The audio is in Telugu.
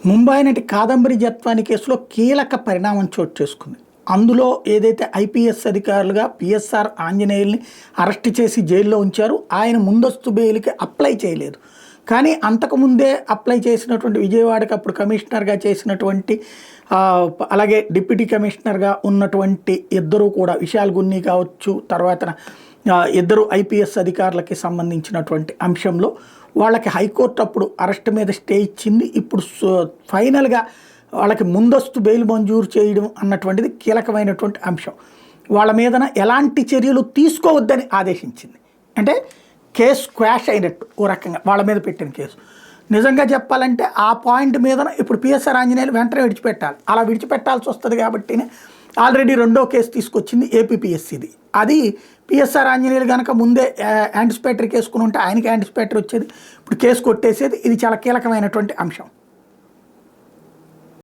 ముంబై నటి కాదంబరి జత్వాని కేసులో కీలక పరిణామం చోటు చేసుకుంది. అందులో ఏదైతే ఐపీఎస్ అధికారులుగా పిఎస్ఆర్ ఆంజనేయుల్ని అరెస్ట్ చేసి జైల్లో ఉంచారు. ఆయన ముందస్తు బెయిల్కి అప్లై చేయలేదు. కానీ అంతకుముందే అప్లై చేసినటువంటి విజయవాడకి అప్పుడు కమిషనర్గా చేసినటువంటి అలాగే డిప్యూటీ కమిషనర్గా ఉన్నటువంటి ఇద్దరు కూడా విశాల్ గున్ని కావచ్చు, తర్వాత ఇద్దరు ఐపీఎస్ అధికారులకి సంబంధించినటువంటి అంశంలో వాళ్ళకి హైకోర్టు అప్పుడు అరెస్ట్ మీద స్టే ఇచ్చింది. ఇప్పుడు ఫైనల్గా వాళ్ళకి ముందస్తు బెయిల్ మంజూరు చేయడం అన్నటువంటిది కీలకమైనటువంటి అంశం. వాళ్ళ మీదన ఎలాంటి చర్యలు తీసుకోవద్దని ఆదేశించింది. అంటే కేసు క్వాష్ అయినట్టు ఓ రకంగా వాళ్ళ మీద పెట్టిన కేసు. నిజంగా చెప్పాలంటే ఆ పాయింట్ మీద ఇప్పుడు పిఎస్ఆర్ ఆంజనేయులు వెంటనే విడిచిపెట్టాలి. అలా విడిచిపెట్టాల్సి వస్తుంది కాబట్టి ఆల్రెడీ రెండో కేసు తీసుకొచ్చింది ఏపీపీఎస్సీది. అది పిఎస్ఆర్ ఆంజనేయులు కనుక ముందే యాంటిసిపేటరీ కేసుకుని ఉంటే ఆయనకి యాంటిసిపేటరీ వచ్చేది. ఇప్పుడు కేసు కొట్టేసేది. ఇది చాలా కీలకమైనటువంటి అంశం.